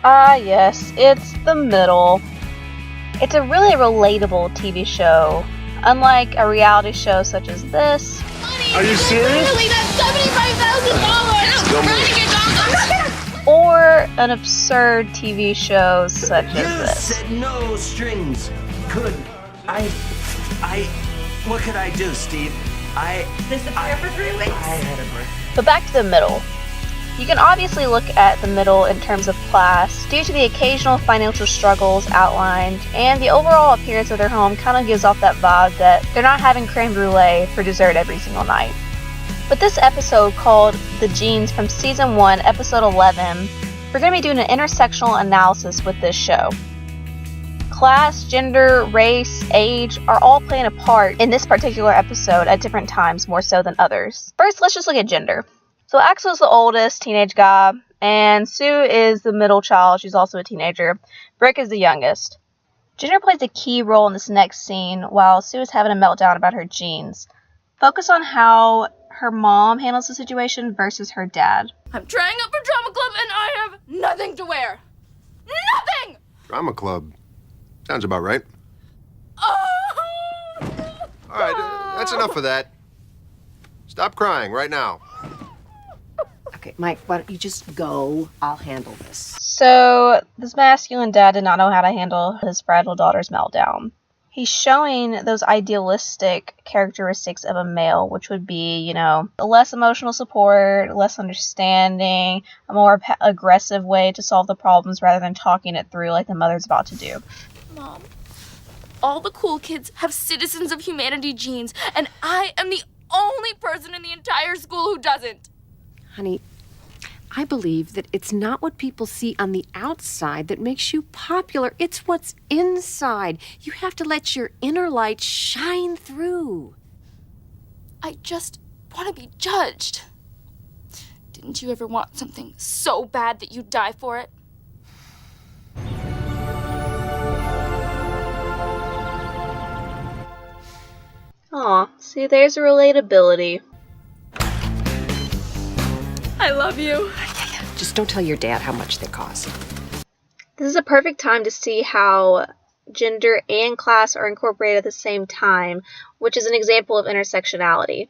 Ah, yes, it's The Middle. It's a really relatable TV show, unlike a reality show such as this. Are you serious? $75,000! Or an absurd TV show such as this. You said no strings. What could I do, Steve? Disappear for 3 weeks? I had a break. But back to The Middle. You can obviously look at The Middle in terms of class due to the occasional financial struggles outlined, and the overall appearance of their home kind of gives off that vibe that they're not having creme brulee for dessert every single night. But this episode, called The Genes from Season 1, Episode 11, we're going to be doing an intersectional analysis with this show. Class, gender, race, age are all playing a part in this particular episode at different times, more so than others. First, let's just look at gender. So Axel's the oldest teenage guy, and Sue is the middle child. She's also a teenager. Brick is the youngest. Gender plays a key role in this next scene while Sue is having a meltdown about her genes. Focus on how her mom handles the situation versus her dad. I'm trying out for drama club and I have nothing to wear. Nothing! Drama club. Sounds about right. Oh! All right, that's enough of that. Stop crying right now. Okay, Mike, why don't you just go? I'll handle this. So, this masculine dad did not know how to handle his fragile daughter's meltdown. He's showing those idealistic characteristics of a male, which would be, a less emotional support, less understanding, a more aggressive way to solve the problems rather than talking it through like the mother's about to do. Mom, all the cool kids have citizens of humanity genes, and I am the only person in the entire school who doesn't. Honey, I believe that it's not what people see on the outside that makes you popular. It's what's inside. You have to let your inner light shine through. I just want to be judged. Didn't you ever want something so bad that you'd die for it? Aw, see, there's a relatability. I love you. Just don't tell your dad how much they cost. This is a perfect time to see how gender and class are incorporated at the same time, which is an example of intersectionality.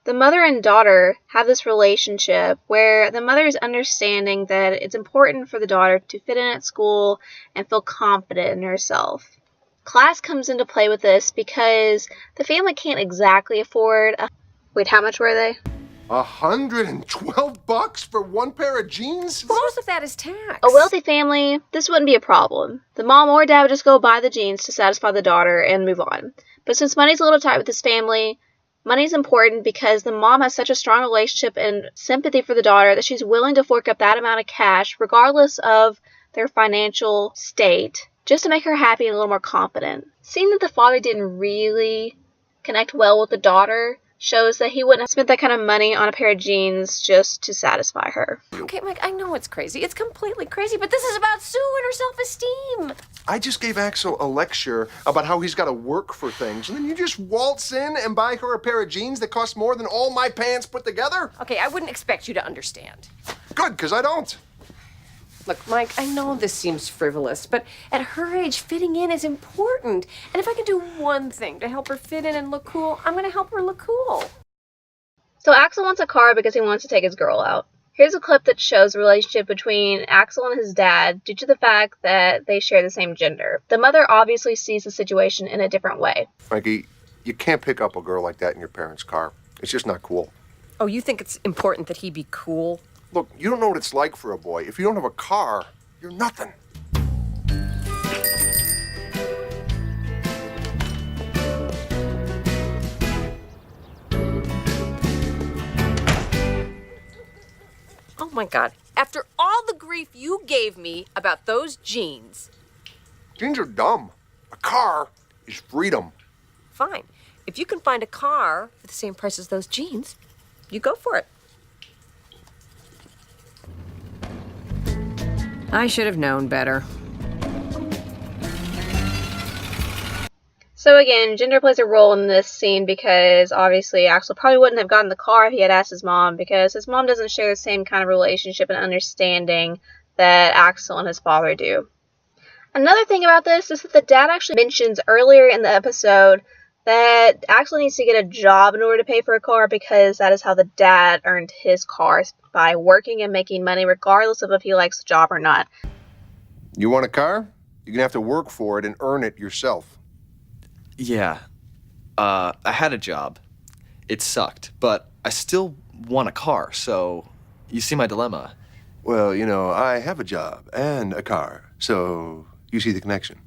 The mother and daughter have this relationship where the mother is understanding that it's important for the daughter to fit in at school and feel confident in herself. Class comes into play with this because the family can't exactly afford Wait, how much were they? $112 for one pair of jeans? Most of that is tax. A wealthy family, this wouldn't be a problem. The mom or dad would just go buy the jeans to satisfy the daughter and move on. But since money's a little tight with this family, money's important because the mom has such a strong relationship and sympathy for the daughter that she's willing to fork up that amount of cash, regardless of their financial state, just to make her happy and a little more confident. Seeing that the father didn't really connect well with the daughter shows that he wouldn't have spent that kind of money on a pair of jeans just to satisfy her. Okay, Mike, I know it's crazy. It's completely crazy, but this is about Sue and her self-esteem. I just gave Axel a lecture about how he's got to work for things, and then you just waltz in and buy her a pair of jeans that cost more than all my pants put together? Okay, I wouldn't expect you to understand. Good, because I don't. Look, Mike, I know this seems frivolous, but at her age, fitting in is important. And if I can do one thing to help her fit in and look cool, I'm going to help her look cool. So Axel wants a car because he wants to take his girl out. Here's a clip that shows the relationship between Axel and his dad due to the fact that they share the same gender. The mother obviously sees the situation in a different way. Frankie, you can't pick up a girl like that in your parents' car. It's just not cool. Oh, you think it's important that he be cool? Look, you don't know what it's like for a boy. If you don't have a car, you're nothing. Oh my God. After all the grief you gave me about those jeans. Jeans are dumb. A car is freedom. Fine. If you can find a car for the same price as those jeans, you go for it. I should have known better. So again, gender plays a role in this scene because obviously Axel probably wouldn't have gotten the car if he had asked his mom, because his mom doesn't share the same kind of relationship and understanding that Axel and his father do. Another thing about this is that the dad actually mentions earlier in the episode that Axel needs to get a job in order to pay for a car because that is how the dad earned his cars, by working and making money regardless of if he likes the job or not. You want a car? You're gonna have to work for it and earn it yourself. Yeah. I had a job. It sucked, but I still want a car, so you see my dilemma. Well, I have a job and a car, so you see the connection.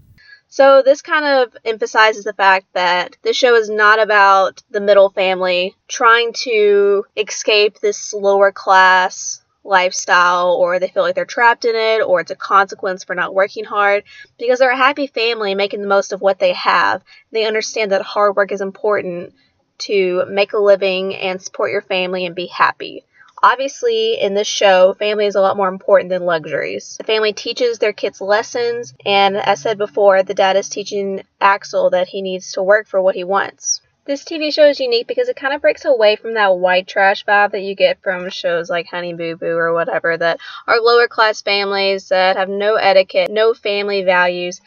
So this kind of emphasizes the fact that this show is not about the middle family trying to escape this lower class lifestyle, or they feel like they're trapped in it, or it's a consequence for not working hard, because they're a happy family making the most of what they have. They understand that hard work is important to make a living and support your family and be happy. Obviously, in this show, family is a lot more important than luxuries. The family teaches their kids lessons, and as said before, the dad is teaching Axel that he needs to work for what he wants. This TV show is unique because it kind of breaks away from that white trash vibe that you get from shows like Honey Boo Boo or whatever, that are lower class families that have no etiquette, no family values,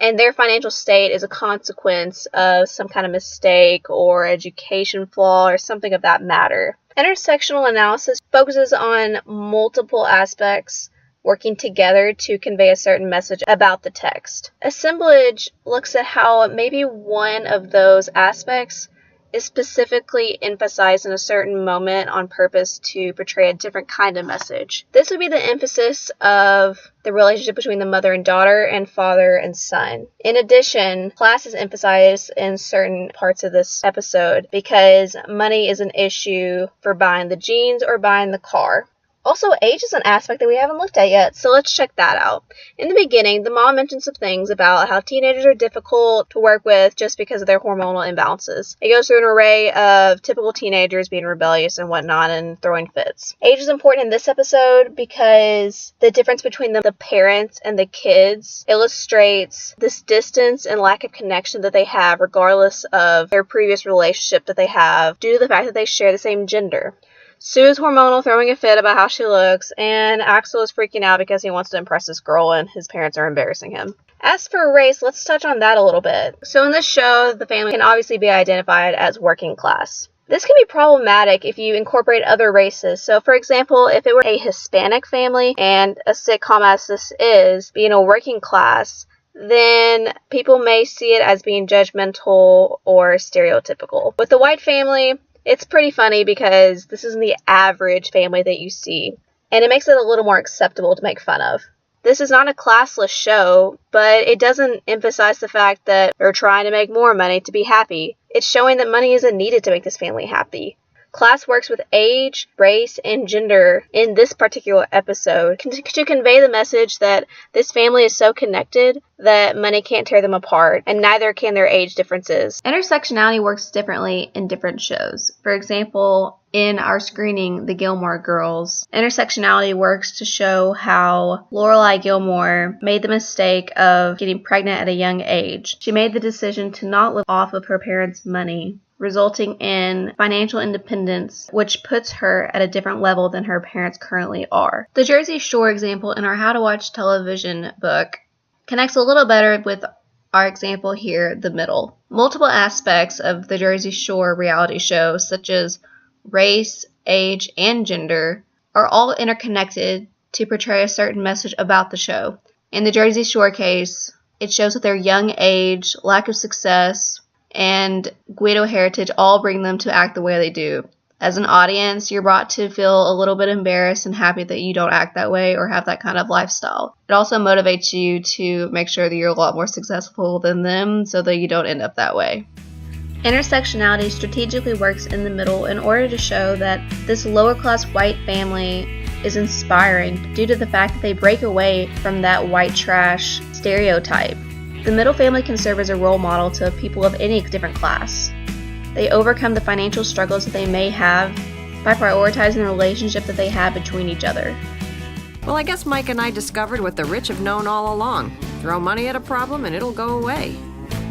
and their financial state is a consequence of some kind of mistake or education flaw or something of that matter. Intersectional analysis focuses on multiple aspects working together to convey a certain message about the text. Assemblage looks at how maybe one of those aspects is specifically emphasized in a certain moment on purpose to portray a different kind of message. This would be the emphasis of the relationship between the mother and daughter and father and son. In addition, class is emphasized in certain parts of this episode because money is an issue for buying the jeans or buying the car. Also, age is an aspect that we haven't looked at yet, so let's check that out. In the beginning, the mom mentions some things about how teenagers are difficult to work with just because of their hormonal imbalances. It goes through an array of typical teenagers being rebellious and whatnot and throwing fits. Age is important in this episode because the difference between the parents and the kids illustrates this distance and lack of connection that they have regardless of their previous relationship that they have due to the fact that they share the same gender. Sue is hormonal, throwing a fit about how she looks, and Axel is freaking out because he wants to impress this girl and his parents are embarrassing him. As for race, let's touch on that a little bit. So in this show, the family can obviously be identified as working class. This can be problematic if you incorporate other races. So for example, if it were a Hispanic family and a sitcom as this is, being a working class, then people may see it as being judgmental or stereotypical. With the white family, it's pretty funny because this isn't the average family that you see, and it makes it a little more acceptable to make fun of. This is not a classless show, but it doesn't emphasize the fact that they're trying to make more money to be happy. It's showing that money isn't needed to make this family happy. Class works with age, race, and gender in this particular episode to convey the message that this family is so connected that money can't tear them apart, and neither can their age differences. Intersectionality works differently in different shows. For example, in our screening, The Gilmore Girls, intersectionality works to show how Lorelai Gilmore made the mistake of getting pregnant at a young age. She made the decision to not live off of her parents' money, resulting in financial independence, which puts her at a different level than her parents currently are. The Jersey Shore example in our How to Watch Television book connects a little better with our example here, The Middle. Multiple aspects of the Jersey Shore reality show, such as race, age, and gender, are all interconnected to portray a certain message about the show. In the Jersey Shore case, it shows that their young age, lack of success, and Guido heritage all bring them to act the way they do. As an audience, you're brought to feel a little bit embarrassed and happy that you don't act that way or have that kind of lifestyle. It also motivates you to make sure that you're a lot more successful than them so that you don't end up that way. Intersectionality strategically works in the middle in order to show that this lower class white family is inspiring due to the fact that they break away from that white trash stereotype. The middle family can serve as a role model to people of any different class. They overcome the financial struggles that they may have by prioritizing the relationship that they have between each other. Well, I guess Mike and I discovered what the rich have known all along. Throw money at a problem and it'll go away.